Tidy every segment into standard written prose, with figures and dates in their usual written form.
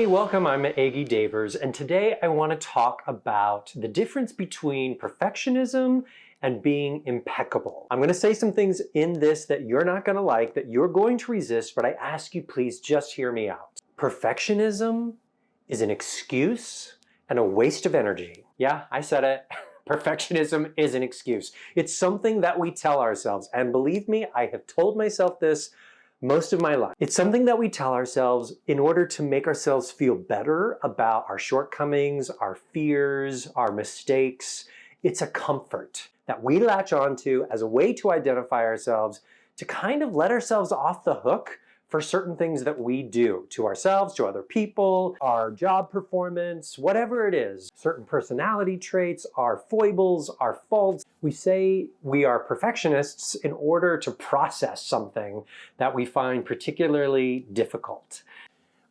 welcome. I'm Aggie Davers, and today I want to talk about the difference between perfectionism and being impeccable. I'm going to say some things in this that you're not going to like, that you're going to resist, but I ask you please just hear me out. Perfectionism is an excuse and a waste of energy. Yeah, I said it. Perfectionism is an excuse. It's something that we tell ourselves, and believe me, I have told myself this most of my life. It's something that we tell ourselves in order to make ourselves feel better about our shortcomings, our fears, our mistakes. It's a comfort that we latch onto as a way to identify ourselves, to kind of let ourselves off the hook for certain things that we do to ourselves, to other people, our job performance, whatever it is, certain personality traits, our foibles, our faults. We say we are perfectionists in order to process something that we find particularly difficult.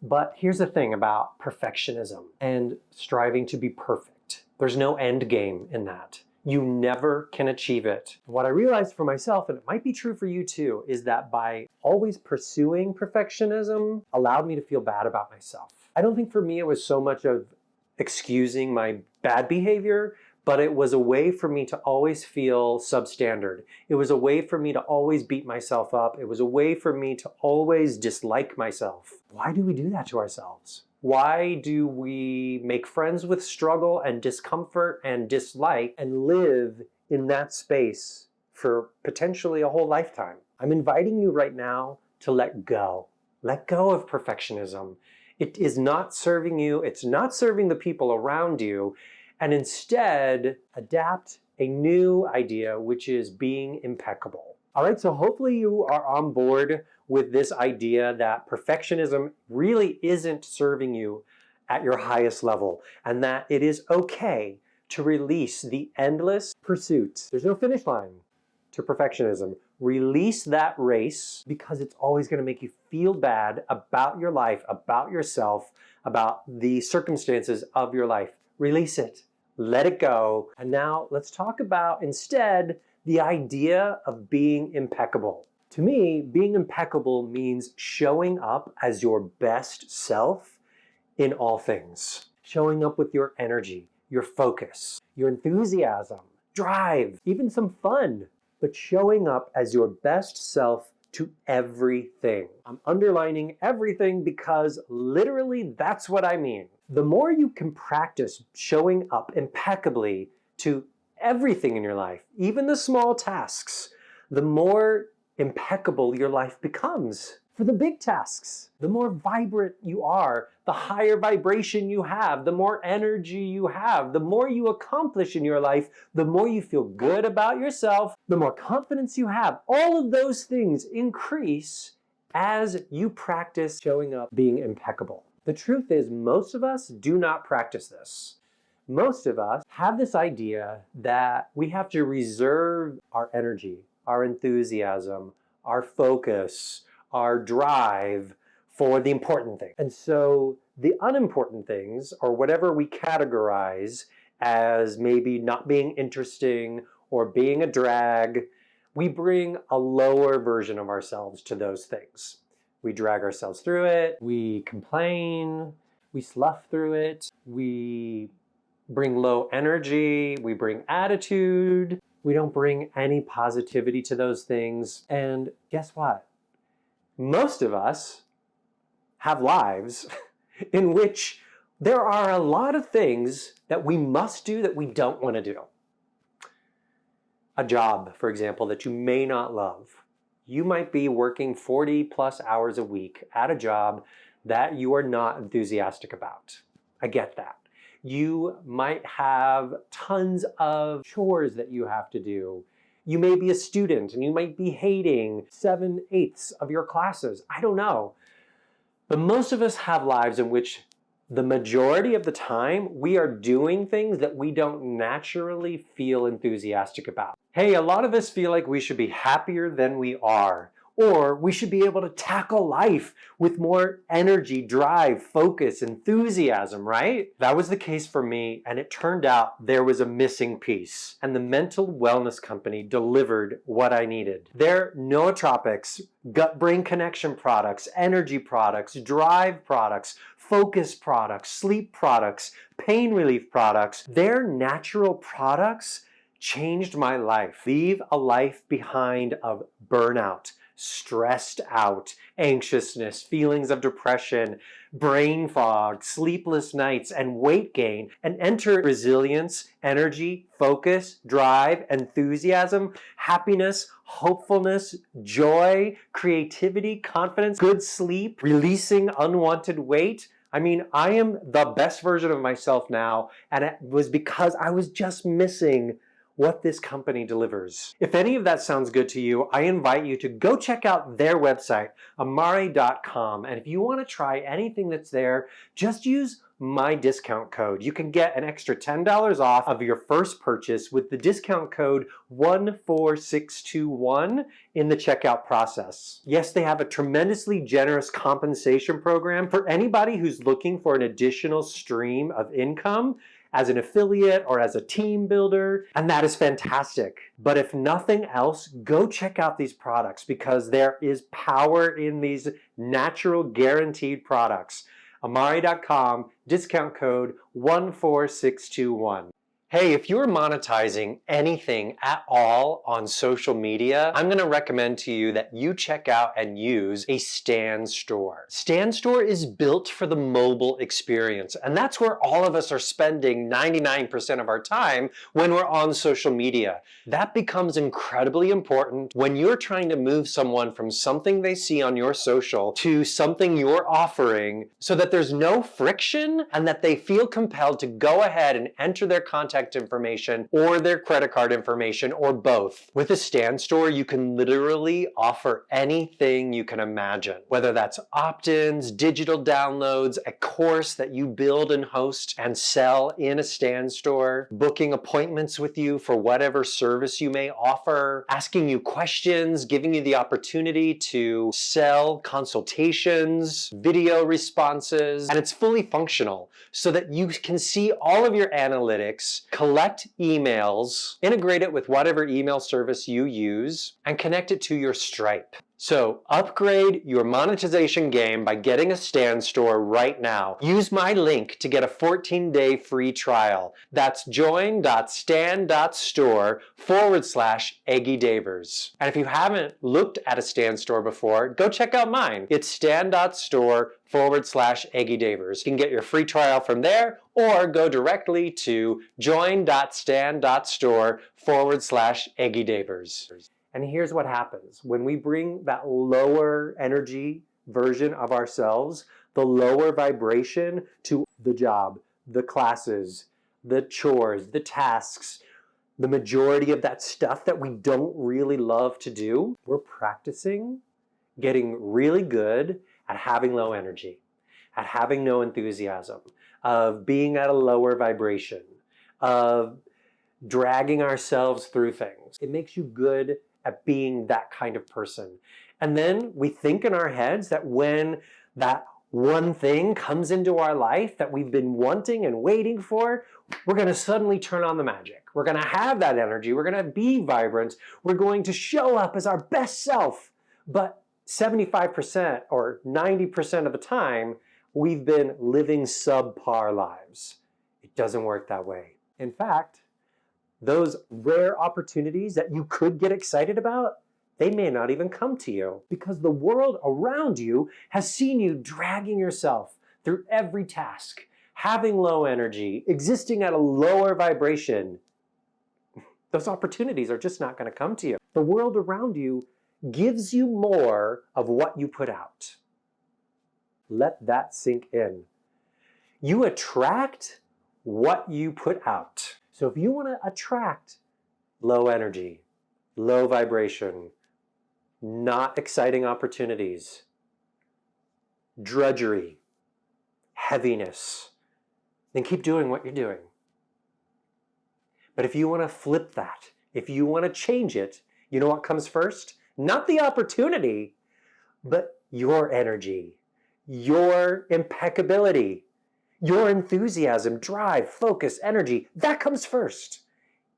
But here's the thing about perfectionism and striving to be perfect. There's no end game in that. You never can achieve it. What I realized for myself, and it might be true for you too, is that by always pursuing perfectionism allowed me to feel bad about myself. I don't think for me it was so much of excusing my bad behavior, but it was a way for me to always feel substandard. It was a way for me to always beat myself up. It was a way for me to always dislike myself. Why do we do that to ourselves? Why do we make friends with struggle and discomfort and dislike and live in that space for potentially a whole lifetime? I'm inviting you right now to let go. Let go of perfectionism. It is not serving you. It's not serving the people around you. And instead, adapt a new idea, which is being impeccable. All right, so hopefully you are on board with this idea that perfectionism really isn't serving you at your highest level, and that it is okay to release the endless pursuit. There's no finish line to perfectionism. Release that race, because it's always going to make you feel bad about your life, about yourself, about the circumstances of your life. Release it. Let it go. And now let's talk about instead the idea of being impeccable. To me, being impeccable means showing up as your best self in all things. Showing up with your energy, your focus, your enthusiasm, drive, even some fun, but showing up as your best self to everything. I'm underlining everything because literally that's what I mean. The more you can practice showing up impeccably to everything in your life, even the small tasks, the more impeccable your life becomes. For the big tasks, the more vibrant you are, the higher vibration you have, the more energy you have, the more you accomplish in your life, the more you feel good about yourself, the more confidence you have. All of those things increase as you practice showing up being impeccable. The truth is, most of us do not practice this. Most of us have this idea that we have to reserve our energy, our enthusiasm, our focus, our drive for the important thing. And so the unimportant things, or whatever we categorize as maybe not being interesting or being a drag, we bring a lower version of ourselves to those things. We drag ourselves through it, we complain, we slough through it, we bring low energy, we bring attitude, we don't bring any positivity to those things. And guess what? Most of us have lives in which there are a lot of things that we must do that we don't want to do. A job, for example, that you may not love. You might be working 40 plus hours a week at a job that you are not enthusiastic about. I get that. You might have tons of chores that you have to do. You may be a student and you might be hating 7/8 of your classes. I don't know. But most of us have lives in which the majority of the time we are doing things that we don't naturally feel enthusiastic about. Hey, a lot of us feel like we should be happier than we are. Or we should be able to tackle life with more energy, drive, focus, enthusiasm, right? That was the case for me, and it turned out there was a missing piece, and the mental wellness company delivered what I needed. Their nootropics, gut-brain connection products, energy products, drive products, focus products, sleep products, pain relief products. Their natural products changed my life. Leave a life behind of burnout, stressed out, anxiousness, feelings of depression, brain fog, sleepless nights, and weight gain, and enter resilience, energy, focus, drive, enthusiasm, happiness, hopefulness, joy, creativity, confidence, good sleep, releasing unwanted weight. I mean, I am the best version of myself now, and it was because I was just missing what this company delivers. If any of that sounds good to you, I invite you to go check out their website, amare.com. And if you want to try anything that's there, just use my discount code. You can get an extra $10 off of your first purchase with the discount code 14621 in the checkout process. Yes, they have a tremendously generous compensation program for anybody who's looking for an additional stream of income as an affiliate or as a team builder, and that is fantastic. But if nothing else, go check out these products because there is power in these natural guaranteed products. Amare.com, discount code 14621. Hey, if you're monetizing anything at all on social media, I'm going to recommend to you that you check out and use a Stan Store. Stan Store is built for the mobile experience, and that's where all of us are spending 99% of our time when we're on social media. That becomes incredibly important when you're trying to move someone from something they see on your social to something you're offering so that there's no friction and that they feel compelled to go ahead and enter their contact information or their credit card information or both. With a Stan Store, you can literally offer anything you can imagine, whether that's opt-ins, digital downloads, a course that you build and host and sell in a Stan Store, booking appointments with you for whatever service you may offer, asking you questions, giving you the opportunity to sell consultations, video responses, and it's fully functional so that you can see all of your analytics, collect emails, integrate it with whatever email service you use, and connect it to your Stripe. So upgrade your monetization game by getting a Stan Store right now. Use my link to get a 14-day free trial. That's join.stan.store/EggyDavers. And if you haven't looked at a Stan Store before, go check out mine. It's stan.store/EggyDavers. You can get your free trial from there or go directly to join.stan.store/EggyDavers. And here's what happens. When we bring that lower energy version of ourselves, the lower vibration to the job, the classes, the chores, the tasks, the majority of that stuff that we don't really love to do, we're practicing getting really good at having low energy, at having no enthusiasm, of being at a lower vibration, of dragging ourselves through things. It makes you good at being that kind of person. And then we think in our heads that when that one thing comes into our life that we've been wanting and waiting for, we're going to suddenly turn on the magic. We're going to have that energy. We're going to be vibrant. We're going to show up as our best self. But 75% or 90% of the time, we've been living subpar lives. It doesn't work that way. In fact, those rare opportunities that you could get excited about, they may not even come to you because the world around you has seen you dragging yourself through every task, having low energy, existing at a lower vibration. Those opportunities are just not going to come to you. The world around you gives you more of what you put out. Let that sink in. You attract what you put out. So if you want to attract low energy, low vibration, not exciting opportunities, drudgery, heaviness, then keep doing what you're doing. But if you want to flip that, if you want to change it, you know what comes first? Not the opportunity, but your energy, your impeccability, your enthusiasm, drive, focus, energy. That comes first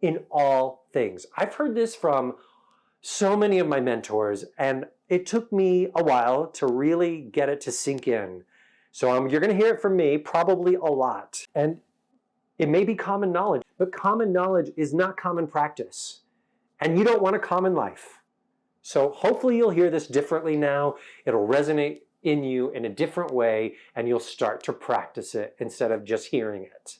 in all things. I've heard this from so many of my mentors, and it took me a while to really get it to sink in. So you're going to hear it from me probably a lot. And it may be common knowledge, but common knowledge is not common practice. And you don't want a common life. So hopefully you'll hear this differently now. It'll resonate in you in a different way, and you'll start to practice it instead of just hearing it.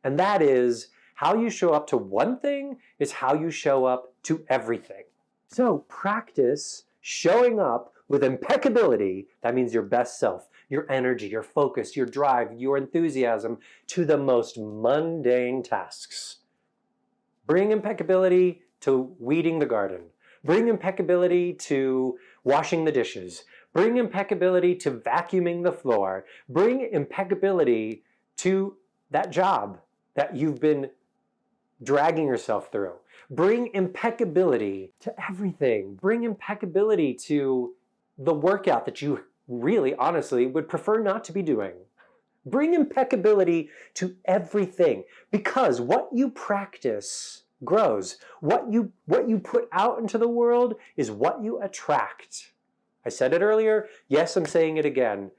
And that is, how you show up to one thing is how you show up to everything. So practice showing up with impeccability. That means your best self, your energy, your focus, your drive, your enthusiasm to the most mundane tasks. Bring impeccability to weeding the garden. Bring impeccability to washing the dishes. Bring impeccability to vacuuming the floor. Bring impeccability to that job that you've been dragging yourself through. Bring impeccability to everything. Bring impeccability to the workout that you really, honestly, would prefer not to be doing. Bring impeccability to everything, because what you practice grows. What you put out into the world is what you attract. I said it earlier. Yes, I'm saying it again.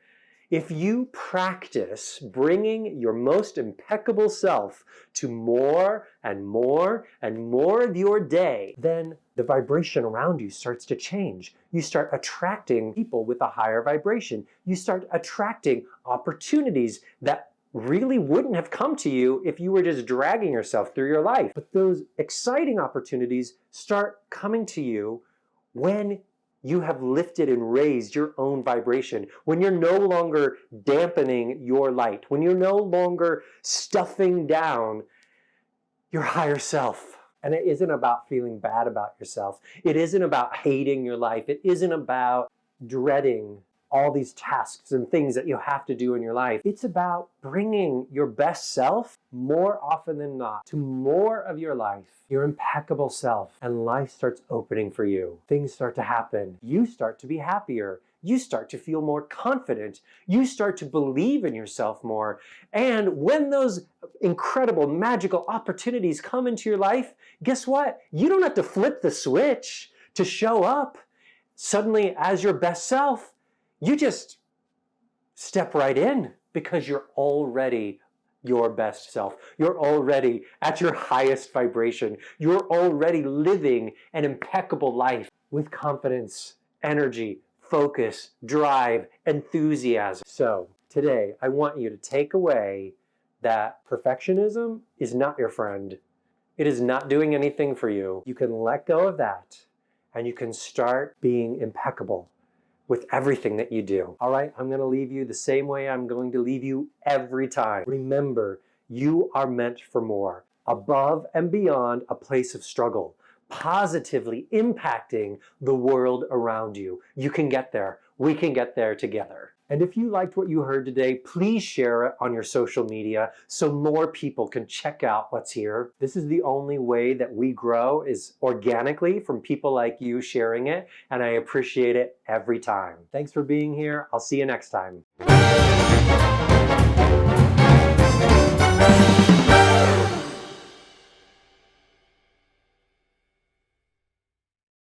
If you practice bringing your most impeccable self to more and more and more of your day, then the vibration around you starts to change. You start attracting people with a higher vibration. You start attracting opportunities that really wouldn't have come to you if you were just dragging yourself through your life. But those exciting opportunities start coming to you when you have lifted and raised your own vibration, when you're no longer dampening your light, when you're no longer stuffing down your higher self. And it isn't about feeling bad about yourself. It isn't about hating your life. It isn't about dreading all these tasks and things that you have to do in your life. It's about bringing your best self more often than not to more of your life, your impeccable self, and life starts opening for you. Things start to happen. You start to be happier. You start to feel more confident. You start to believe in yourself more. And when those incredible, magical opportunities come into your life, guess what? You don't have to flip the switch to show up suddenly as your best self. You just step right in because you're already your best self. You're already at your highest vibration. You're already living an impeccable life with confidence, energy, focus, drive, enthusiasm. So today, I want you to take away that perfectionism is not your friend. It is not doing anything for you. You can let go of that and you can start being impeccable with everything that you do. All right, I'm going to leave you the same way I'm going to leave you every time. Remember, you are meant for more, above and beyond a place of struggle, positively impacting the world around you. You can get there. We can get there together. And if you liked what you heard today, please share it on your social media so more people can check out what's here. This is the only way that we grow, is organically from people like you sharing it, and I appreciate it every time. Thanks for being here. I'll see you next time.